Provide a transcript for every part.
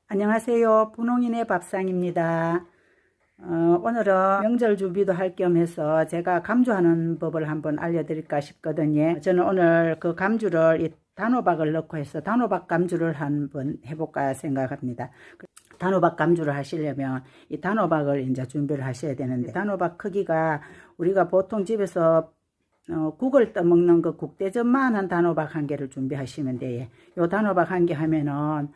안녕하세요. 분홍인의 밥상입니다. 오늘은 명절 준비도 할 겸 해서 제가 감주하는 법을 한번 알려드릴까 싶거든요. 저는 오늘 그 감주를 이 단호박을 넣고 해서 단호박 감주를 한번 해볼까 생각합니다. 단호박 감주를 하시려면 이 단호박을 이제 준비를 하셔야 되는데, 단호박 크기가 우리가 보통 집에서 국을 떠먹는 그 국대접만한 단호박 한 개를 준비하시면 돼요. 요 단호박 한 개 하면은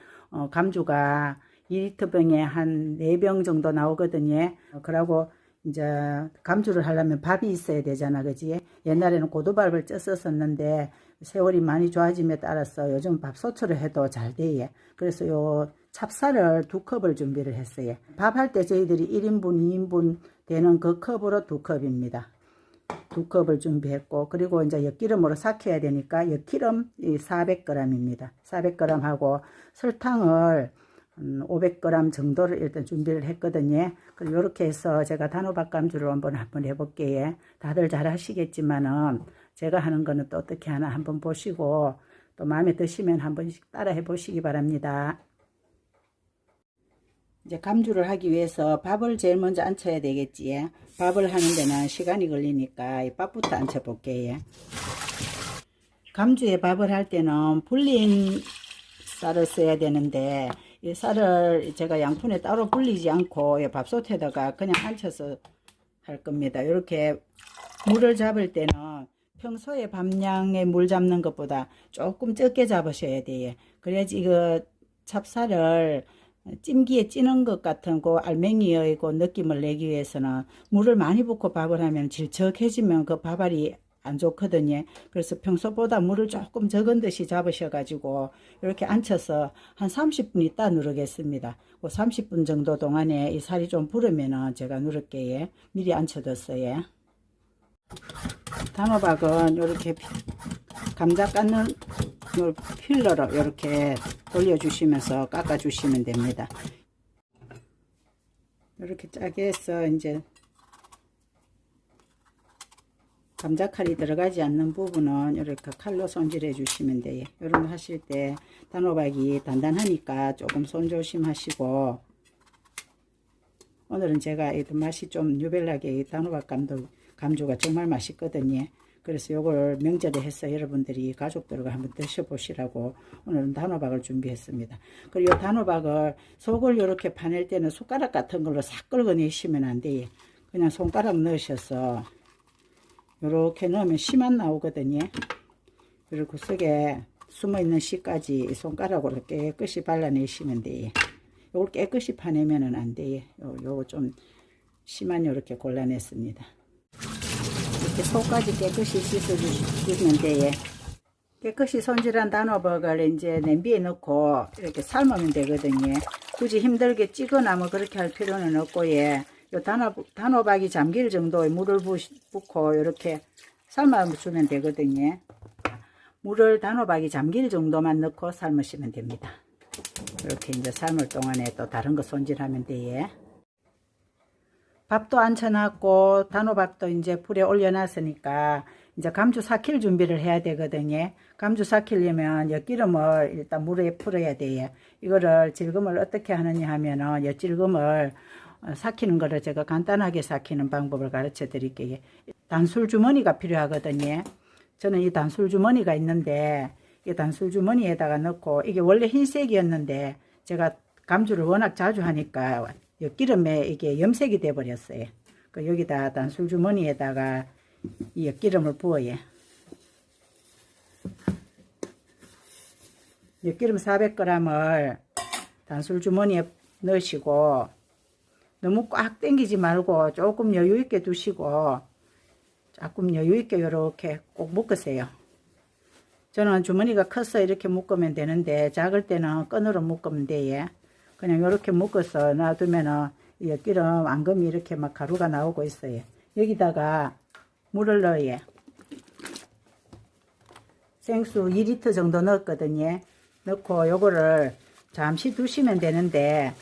감주가 2리터 병에 한 4병 정도 나오거든요. 그러고 이제 감주를 하려면 밥이 있어야 되잖아, 그지? 옛날에는 고두밥을 쪘었었는데 세월이 많이 좋아짐에 따라서 요즘 밥솥으로 해도 잘 돼요. 그래서 요 찹쌀을 2컵을 준비를 했어요. 밥 할 때 저희들이 1인분, 2인분 되는 그 컵으로 2컵입니다. 2컵을 준비했고, 그리고 이제 엿기름으로 삭혀야 되니까 엿기름 400g입니다. 400g 하고 설탕을 500g 정도를 일단 준비를 했거든요. 그리고 이렇게 해서 제가 단호박 감주를 한번 해볼게요. 다들 잘 하시겠지만은 제가 하는 거는 또 어떻게 하나 한번 보시고 또 마음에 드시면 한 번씩 따라 해보시기 바랍니다. 이제 감주를 하기 위해서 밥을 제일 먼저 안쳐야 되겠지. 밥을 하는 데는 시간이 걸리니까 이 밥부터 안쳐 볼게요. 감주에 밥을 할 때는 불린 쌀을 써야 되는데, 이 쌀을 제가 양푼에 따로 불리지 않고 밥솥에다가 그냥 안쳐서 할 겁니다. 이렇게 물을 잡을 때는 평소에 밥량에 물 잡는 것보다 조금 적게 잡으셔야 돼요. 그래야지 이거 찹쌀을 찜기에 찌는 것 같은 그 알맹이의 그 느낌을 내기 위해서는 물을 많이 붓고 밥을 하면 질척해지면 그 밥알이 안 좋거든요. 그래서 평소보다 물을 조금 적은 듯이 잡으셔가지고 이렇게 앉혀서 한 30분 있다 누르겠습니다. 그 30분 정도 동안에 이 살이 좀 부르면은 제가 누를게요. 미리 앉혀뒀어요. 단호박은 이렇게 감자 깎는 필러로 이렇게 돌려주시면서 깎아주시면 됩니다. 이렇게 짜게 해서 이제 감자칼이 들어가지 않는 부분은 이렇게 칼로 손질해 주시면 돼요. 이런 거 하실 때 단호박이 단단하니까 조금 손조심하시고, 오늘은 제가 이 맛이 좀 유별나게 단호박 감주가 정말 맛있거든요. 그래서 요걸 명절에 해서 여러분들이 가족들과 한번 드셔보시라고 오늘은 단호박을 준비했습니다. 그리고 이 단호박을 속을 이렇게 파낼 때는 숟가락 같은 걸로 싹 긁어내시면 안 돼요. 그냥 손가락 넣으셔서 이렇게 넣으면 씨만 나오거든요. 그리고 속에 숨어있는 씨까지 손가락으로 깨끗이 발라내시면 돼요. 요걸 깨끗이 파내면은 안 돼요. 요거 좀 씨만 이렇게 골라냈습니다. 이렇게 속까지 깨끗이 씻어주시면 돼요. 깨끗이 손질한 단호박을 이제 냄비에 넣고 이렇게 삶으면 되거든요. 굳이 힘들게 찌거나 뭐 그렇게 할 필요는 없고, 요 단호박이 잠길 정도의 물을 붓고 이렇게 삶아주면 되거든요. 물을 단호박이 잠길 정도만 넣고 삶으시면 됩니다. 이렇게 이제 삶을 동안에 또 다른 거 손질하면 돼요. 밥도 안쳐놨고 단호박도 이제 불에 올려놨으니까 이제 감주 삭힐 준비를 해야 되거든요. 감주 삭히려면 엿기름을 일단 물에 풀어야 돼요. 이거를 질금을 어떻게 하느냐 하면은 엿질금을 삭히는 거를 제가 간단하게 삭히는 방법을 가르쳐 드릴게요. 단술 주머니가 필요하거든요. 저는 이 단술 주머니가 있는데 이 단술 주머니에다가 넣고, 이게 원래 흰색이었는데 제가 감주를 워낙 자주 하니까 엿기름에 이게 염색이 돼 버렸어요. 여기다 단술 주머니에다가 이 엿기름을 부어요. 엿기름 400g을 단술 주머니에 넣으시고, 너무 꽉 당기지 말고 조금 여유 있게 두시고 조금 여유 있게 이렇게 꼭 묶으세요. 저는 주머니가 커서 이렇게 묶으면 되는데 작을 때는 끈으로 묶으면 돼요. 그냥 이렇게 묶어서 놔두면은 엿기름 앙금이 이렇게 막 가루가 나오고 있어요. 여기다가 물을 넣어요. 생수 2리터 정도 넣었거든요. 넣고 요거를 잠시 두시면 되는데,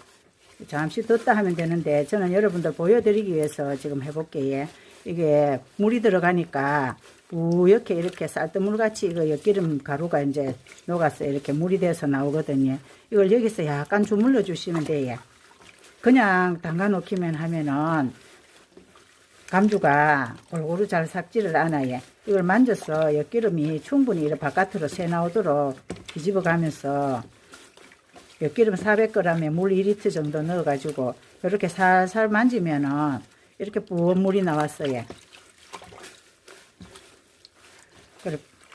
잠시 뒀다 하면 되는데 저는 여러분들 보여드리기 위해서 지금 해볼게요. 이게 물이 들어가니까 뿌옇게 이렇게 쌀뜨물같이 이거 엿기름 가루가 이제 녹아서 이렇게 물이 돼서 나오거든요. 이걸 여기서 약간 주물러 주시면 돼요. 그냥 담가 놓기만 하면은 감주가 골고루 잘 삭지를 않아요. 이걸 만져서 엿기름이 충분히 이렇게 바깥으로 새 나오도록 뒤집어 가면서 엿기름 400g에 물 2리터 정도 넣어 가지고 이렇게 살살 만지면은 이렇게 부은 물이 나왔어요.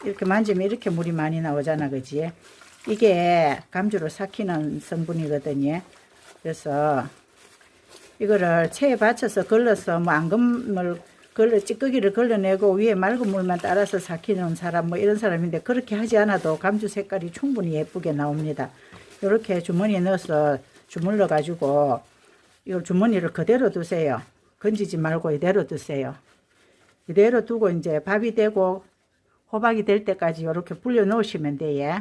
이렇게 만지면 이렇게 물이 많이 나오잖아, 그지? 이게 감주를 삭히는 성분이거든요. 그래서 이거를 체에 받쳐서 걸러서 뭐 앙금을 찌꺼기를 걸러내고 위에 맑은 물만 따라서 삭히는 사람 뭐 이런 사람인데, 그렇게 하지 않아도 감주 색깔이 충분히 예쁘게 나옵니다. 이렇게 주머니에 넣어서 주물러 가지고 이걸 주머니를 그대로 두세요. 건지지 말고 이대로 두세요. 이대로 두고 이제 밥이 되고 호박이 될 때까지 이렇게 불려 놓으시면 돼요.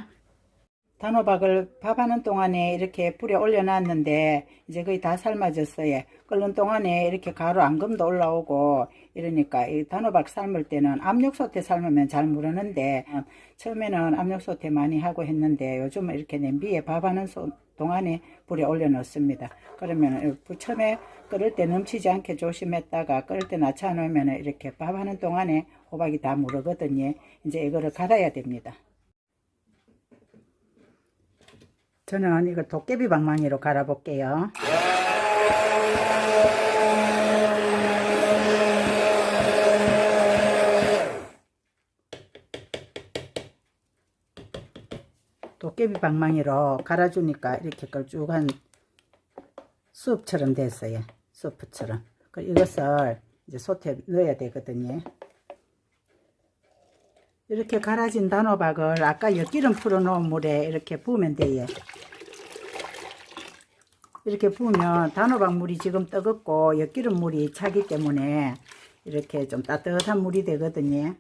단호박을 밥하는 동안에 이렇게 불에 올려놨는데 이제 거의 다 삶아졌어요. 끓는 동안에 이렇게 가루 앙금도 올라오고 이러니까 이 단호박 삶을 때는 압력솥에 삶으면 잘 무르는데, 처음에는 압력솥에 많이 하고 했는데 요즘은 이렇게 냄비에 밥하는 동안에 불에 올려놓습니다. 그러면 처음에 끓을 때 넘치지 않게 조심했다가 끓을 때 낮춰 놓으면 이렇게 밥하는 동안에 호박이 다 무르거든요. 이제 이거를 갈아야 됩니다. 저는 이걸 도깨비 방망이로 갈아 볼게요. 도깨비 방망이로 갈아주니까 이렇게 걸쭉한 수프처럼 됐어요. 수프처럼. 이것을 이제 솥에 넣어야 되거든요. 이렇게 갈아진 단호박을 아까 엿기름 풀어놓은 물에 이렇게 부으면 돼요. 이렇게 부으면 단호박 물이 지금 뜨겁고 엿기름 물이 차기 때문에 이렇게 좀 따뜻한 물이 되거든요.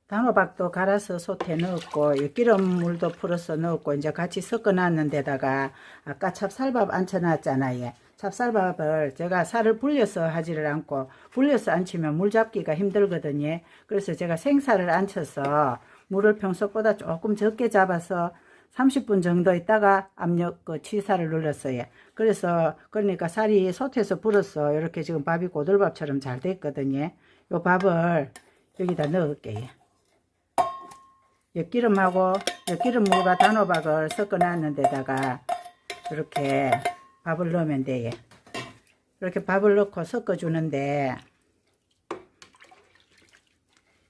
단호박도 갈아서 솥에 넣었고 엿기름 물도 풀어서 넣었고 이제 같이 섞어 놨는 데다가 아까 찹쌀밥 안쳐 놨잖아요. 찹쌀밥을 제가 살을 불려서 하지를 않고, 불려서 안치면 물 잡기가 힘들거든요. 그래서 제가 생살을 안쳐서 물을 평소보다 조금 적게 잡아서 30분 정도 있다가 압력 치사를 눌렀어요. 그래서 그러니까 살이 솥에서 불어서 이렇게 지금 밥이 고들밥처럼 잘 됐거든요. 이 밥을 여기다 넣을게요. 엿기름하고 엿기름 물과 단호박을 섞어 놨는 데다가 이렇게 밥을 넣으면 돼요. 이렇게 밥을 넣고 섞어 주는데,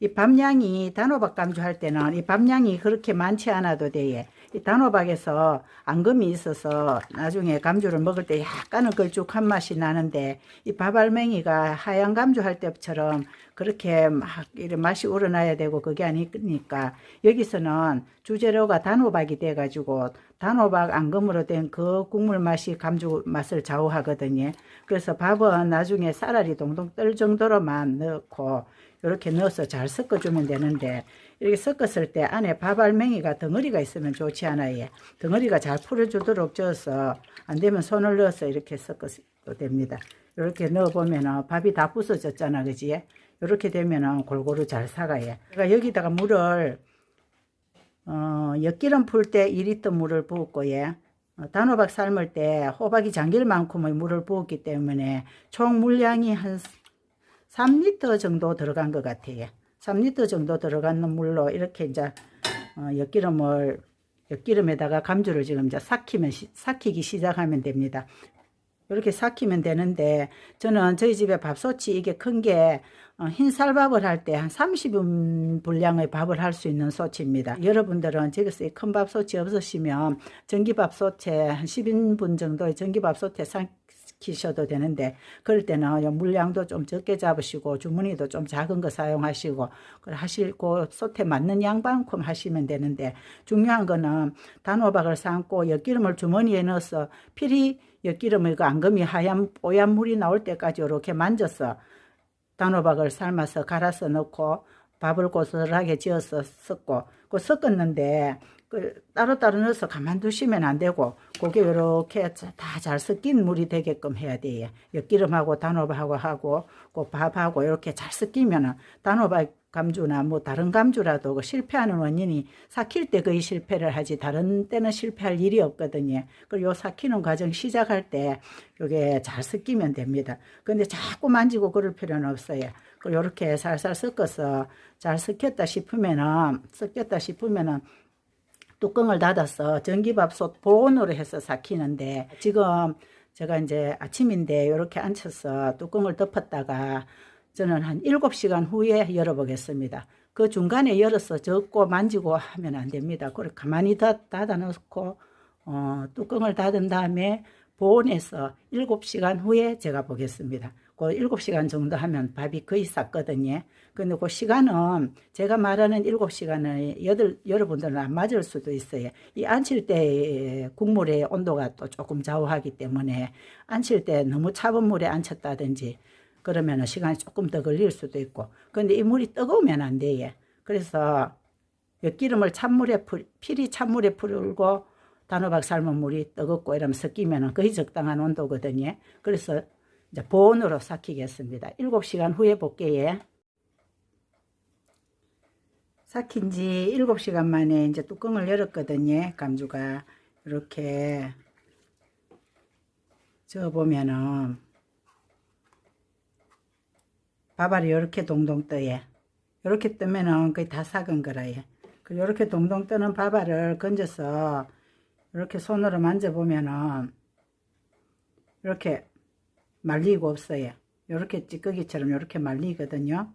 이 밥량이 단호박 감주할 때는 이 밥량이 그렇게 많지 않아도 돼요. 이 단호박에서 앙금이 있어서 나중에 감주를 먹을 때 약간은 걸쭉한 맛이 나는데, 이 밥알맹이가 하얀 감주할 때처럼 그렇게 막 이런 맛이 우러나야 되고 그게 아니니까, 여기서는 주재료가 단호박이 돼 가지고 단호박 앙금으로 된 그 국물 맛이 감주 맛을 좌우하거든요. 그래서 밥은 나중에 쌀알이 동동 떨 정도로만 넣고 이렇게 넣어서 잘 섞어주면 되는데, 이렇게 섞었을 때 안에 밥알맹이가 덩어리가 있으면 좋지 않아요. 덩어리가 잘 풀어주도록 저어서, 안 되면 손을 넣어서 이렇게 섞어도 됩니다. 이렇게 넣어보면 밥이 다 부서졌잖아, 그지? 이렇게 되면 골고루 잘 사가요. 그러니까 여기다가 물을 엿기름 풀 때 2리터 물을 부었고요. 단호박 삶을 때 호박이 잠길 만큼의 물을 부었기 때문에 총 물량이 한 3리터 정도 들어간 것 같아요. 3리터 정도 들어가는 물로 이렇게 이제 엿기름에다가 감주를 지금 이제 삭히기 시작하면 됩니다. 이렇게 삭히면 되는데, 저는 저희 집에 밥솥이 이게 큰 게 흰쌀밥을 할 때 한 30인 분량의 밥을 할 수 있는 솥입니다. 여러분들은 저기서 큰 밥솥이 없으시면 전기밥솥에 한 10인분 정도의 전기밥솥에 삭히셔도 되는데, 그럴 때는 물량도 좀 적게 잡으시고 주머니도 좀 작은 거 사용하시고 하시고 솥에 맞는 양만큼 하시면 되는데, 중요한 거는 단호박을 삶고 엿기름을 주머니에 넣어서 필히 엿기름의 그 앙금이 뽀얀 물이 나올 때까지 이렇게 만져서 단호박을 삶아서 갈아서 넣고 밥을 고스란하게 지어서 섞고, 그 섞었는데 따로따로 넣어서 가만두시면 안 되고 그게 이렇게 다 잘 섞인 물이 되게끔 해야 돼요. 엿기름하고 단호박하고 하고 그 밥하고 이렇게 잘 섞이면은 단호박 감주나 뭐 다른 감주라도 그 실패하는 원인이 삭힐 때 거의 실패를 하지 다른 때는 실패할 일이 없거든요. 그리고 요 삭히는 과정 시작할 때 요게 잘 섞이면 됩니다. 근데 자꾸 만지고 그럴 필요는 없어요. 그리고 요렇게 살살 섞어서 잘 섞였다 싶으면은 뚜껑을 닫아서 전기밥솥 보온으로 해서 삭히는데 지금 제가 이제 아침인데 이렇게 앉혀서 뚜껑을 덮었다가 저는 한 7시간 후에 열어보겠습니다. 그 중간에 열어서 젓고 만지고 하면 안 됩니다. 그걸 가만히 닫아 놓고 뚜껑을 닫은 다음에 보온해서 7시간 후에 제가 보겠습니다. 그 7시간 정도 하면 밥이 거의 삭거든요. 근데 그 시간은 제가 말하는 7시간은 여러분들은 안 맞을 수도 있어요. 이 안칠 때 국물의 온도가 또 조금 좌우하기 때문에 안칠 때 너무 차분 물에 안쳤다든지 그러면 시간이 조금 더 걸릴 수도 있고. 근데 이 물이 뜨거우면 안 돼요. 그래서 엿기름을 필히 찬물에 풀고 단호박 삶은 물이 뜨겁고 이러면 섞이면 거의 적당한 온도거든요. 그래서 이제 보온으로 삭히겠습니다. 7시간 후에 볼게요. 삭힌 지 7시간 만에 이제 뚜껑을 열었거든요. 감주가 이렇게 저어보면은 밥알이 이렇게 동동 떠요. 이렇게 뜨면은 거의 다 삭은 거라요. 그리고 이렇게 동동 뜨는 밥알을 건져서 이렇게 손으로 만져보면은 이렇게 말리고 없어요. 이렇게 찌꺼기처럼 이렇게 말리거든요.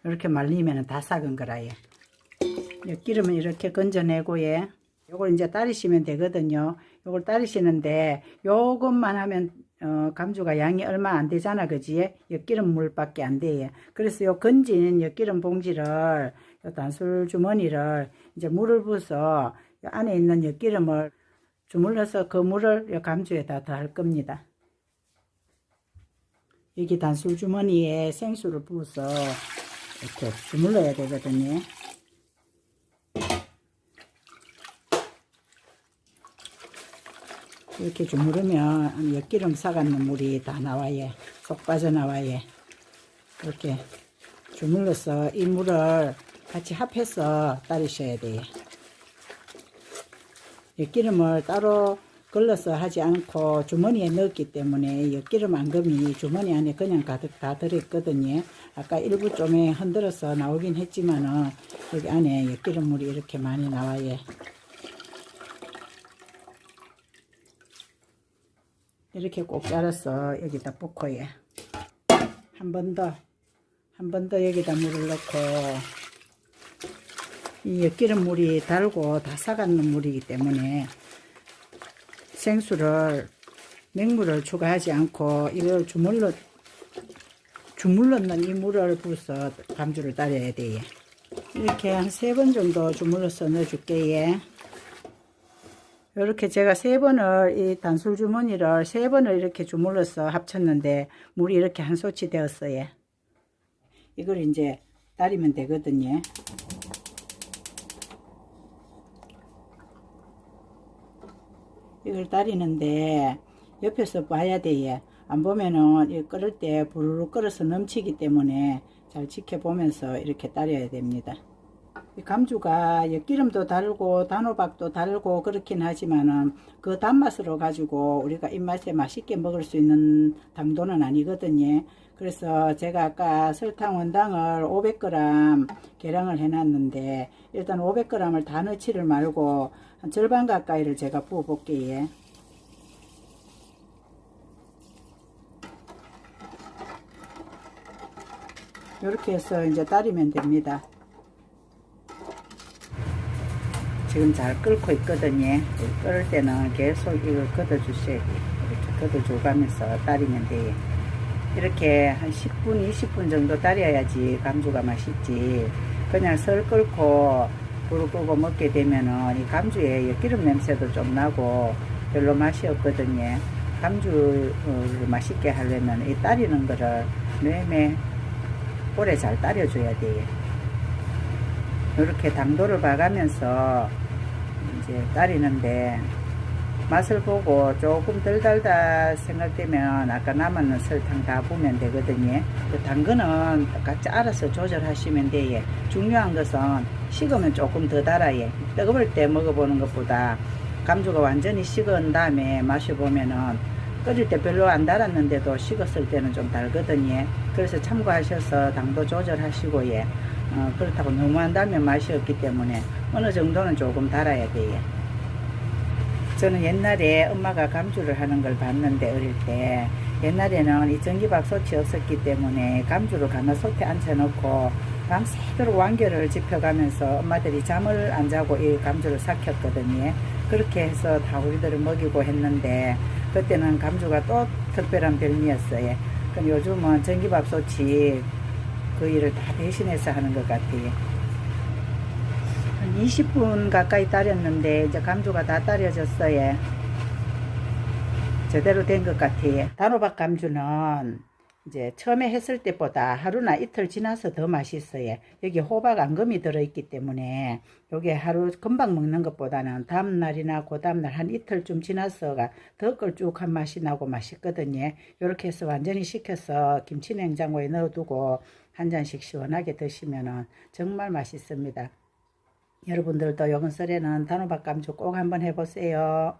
이렇게 말리면 다 삭은 거라요. 엿기름은 이렇게 건져내고요. 요걸 이제 따르시면 되거든요. 요걸 따르시는데 요것만 하면 감주가 양이 얼마 안 되잖아, 그지? 엿기름 물밖에 안 돼요. 그래서 요 건진 엿기름 봉지를 요 단술 주머니를 이제 물을 부어서 요 안에 있는 엿기름을 주물러서 그 물을 요 감주에다 더할 겁니다. 여기 단술 주머니에 생수를 부어서 이렇게 주물러야 되거든요. 이렇게 주무르면 엿기름 삭았는 물이 다 나와요. 쏙 빠져나와요. 이렇게 주물러서 이 물을 같이 합해서 따르셔야 돼요. 엿기름을 따로 걸러서 하지 않고 주머니에 넣었기 때문에 엿기름 앙금이 주머니 안에 그냥 가득 다 들어있거든요. 아까 일부 좀에 흔들어서 나오긴 했지만은 여기 안에 엿기름물이 이렇게 많이 나와요. 이렇게 꼭 잘라서 여기다 붓고요. 한 번 더 여기다 물을 넣고, 이 엿기름 물이 달고 다 삭았는 물이기 때문에 생수를 맹물을 추가하지 않고 이걸 주물렀는 이 물을 부어서 감주를 따려야 돼요. 이렇게 한 3번 정도 주물러서 넣어줄게요. 이렇게 제가 3번을 이 단술 주머니를 3번을 이렇게 주물러서 합쳤는데 물이 이렇게 한 솥이 되었어요. 이걸 이제 따르면 되거든요. 이걸 따리는데 옆에서 봐야 돼요. 안 보면은 이 끓을 때 부르르 끓어서 넘치기 때문에 잘 지켜보면서 이렇게 따려야 됩니다. 이 감주가 엿기름도 달고 단호박도 달고 그렇긴 하지만은 그 단맛으로 가지고 우리가 입맛에 맛있게 먹을 수 있는 당도는 아니거든요. 그래서 제가 아까 설탕 원당을 500g 계량을 해놨는데 일단 500g을 다 넣지를 말고 한 절반 가까이를 제가 부어 볼게요. 이렇게 해서 이제 따르면 됩니다. 지금 잘 끓고 있거든요. 끓을 때는 계속 이걸 걷어주셔야 돼요. 이렇게 걷어줘가면서 따르면 돼요. 이렇게 한 10분, 20분 정도 따려야지 감주가 맛있지. 그냥 설 끓고 불을 끄고 먹게 되면은 이 감주에 엿기름 냄새도 좀 나고 별로 맛이 없거든요. 감주를 맛있게 하려면 이 따리는 거를 매매 오래 잘 따려줘야 돼요. 이렇게 당도를 봐가면서 이제 따리는데, 맛을 보고 조금 덜 달다 생각되면 아까 남았는 설탕 다 부으면 되거든요. 당근은 각자 알아서 조절하시면 돼요. 중요한 것은 식으면 조금 더 달아요. 뜨거울 때 먹어보는 것보다 감주가 완전히 식은 다음에 마셔보면은 끓일 때 별로 안 달았는데도 식었을 때는 좀 달거든요. 그래서 참고하셔서 당도 조절하시고, 그렇다고 너무 안 달면 맛이 없기 때문에 어느 정도는 조금 달아야 돼요. 저는 옛날에 엄마가 감주를 하는 걸 봤는데, 어릴 때 옛날에는 이 전기밥솥이 없었기 때문에 감주를 가마솥에 앉혀놓고 밤새도록 완결을 지펴가면서 엄마들이 잠을 안 자고 이 감주를 삭혔거든요. 그렇게 해서 다 우리들을 먹이고 했는데, 그때는 감주가 또 특별한 별미였어요. 그럼 요즘은 전기밥솥이 그 일을 다 대신해서 하는 것 같아요. 한 20분 가까이 따렸는데 이제 감주가 다 따려졌어요. 제대로 된 것 같아요. 단호박 감주는 이제 처음에 했을 때보다 하루나 이틀 지나서 더 맛있어요. 여기 호박 앙금이 들어있기 때문에 요게 하루 금방 먹는 것보다는 다음날이나 그 다음날 한 이틀쯤 지나서가 더 걸쭉한 맛이 나고 맛있거든요. 요렇게 해서 완전히 식혀서 김치냉장고에 넣어두고 한 잔씩 시원하게 드시면 정말 맛있습니다. 여러분들도 요번 설에는 단호박 감주 꼭 한번 해보세요.